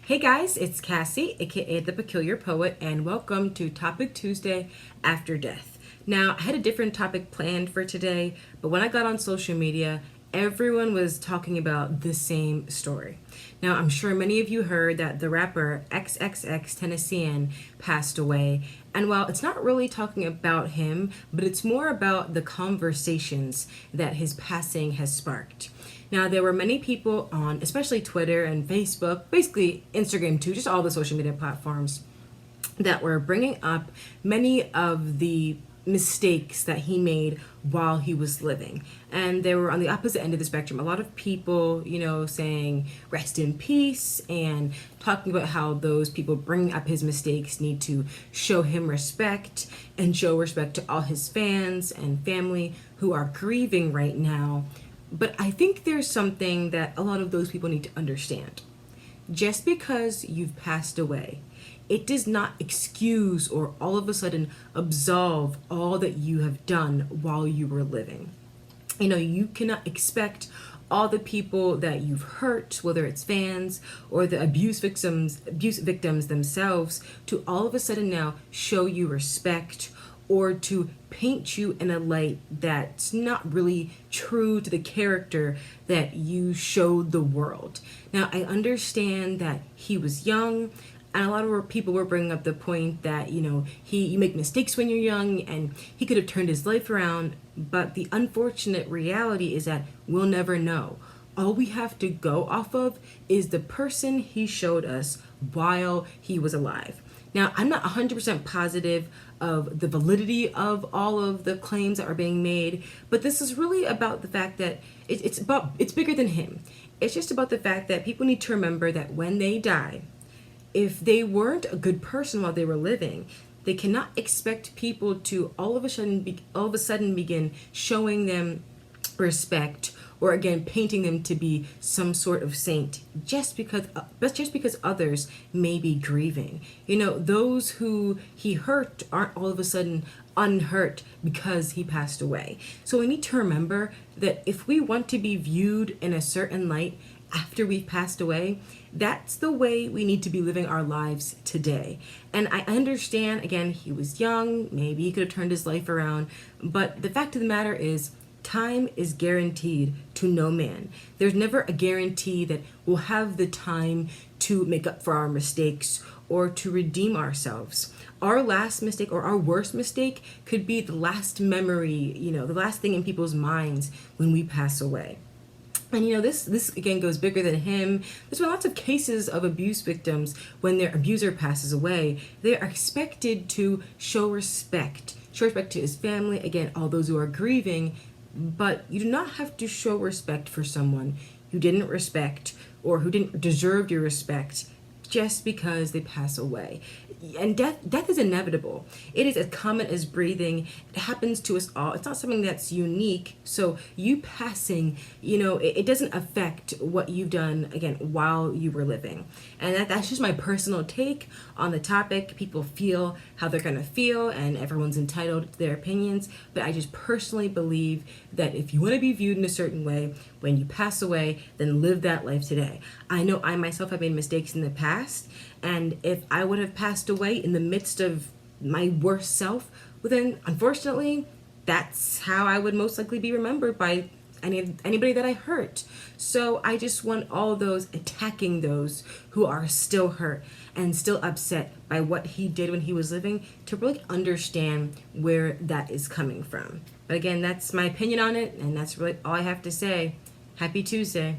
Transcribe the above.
Hey guys, it's Cassie, aka The Peculiar Poet, and welcome to Topic Tuesday After Death. Now, I had a different topic planned for today, but when I got on social media, everyone was talking about the same story. Now, I'm sure many of you heard that the rapper xxxtenacions passed away, and while it's not really talking about him, but it's more about the conversations that his passing has sparked. Now, there were many people on, especially Twitter and Facebook, basically Instagram too, just all the social media platforms, that were bringing up many of the mistakes that he made while he was living. And they were on the opposite end of the spectrum. A lot of people, saying rest in peace and talking about how those people bringing up his mistakes need to show him respect and show respect to all his fans and family who are grieving right now. But I think there's something that a lot of those people need to understand. Just because you've passed away, it does not excuse or all of a sudden absolve all that you have done while you were living. You cannot expect all the people that you've hurt, whether it's fans or the abuse victims themselves, to all of a sudden now show you respect or to paint you in a light that's not really true to the character that you showed the world. Now, I understand that he was young, and a lot of people were bringing up the point that, you make mistakes when you're young, and he could have turned his life around, but the unfortunate reality is that we'll never know. All we have to go off of is the person he showed us while he was alive. Now, I'm not 100% positive of the validity of all of the claims that are being made, but this is really about the fact that it's bigger than him. It's just about the fact that people need to remember that when they die, if they weren't a good person while they were living, they cannot expect people to all of a sudden begin showing them respect, or again painting them to be some sort of saint just because others may be grieving. Those who he hurt aren't all of a sudden unhurt because he passed away. So we need to remember that if we want to be viewed in a certain light after we've passed away, that's the way we need to be living our lives today. And I understand, again, he was young, maybe he could have turned his life around, but the fact of the matter is, time is guaranteed to no man. There's never a guarantee that we'll have the time to make up for our mistakes or to redeem ourselves. Our last mistake or our worst mistake could be the last memory, the last thing in people's minds when we pass away. And this again goes bigger than him. There's been lots of cases of abuse victims when their abuser passes away. They are expected to show respect to his family, again, all those who are grieving. But you do not have to show respect for someone you didn't respect or who didn't deserve your respect just because they pass away. And death is inevitable. It is as common as breathing. It happens to us all. It's not something that's unique. So you passing, it doesn't affect what you've done, again, while you were living. And that's just my personal take on the topic. People feel how they're going to feel, and everyone's entitled to their opinions. But I just personally believe that if you want to be viewed in a certain way, when you pass away, then live that life today. I know I myself have made mistakes in the past, and if I would have passed away in the midst of my worst self, well then, unfortunately, that's how I would most likely be remembered by anybody that I hurt. So I just want all those attacking those who are still hurt and still upset by what he did when he was living to really understand where that is coming from. But again, that's my opinion on it, and that's really all I have to say. Happy Tuesday.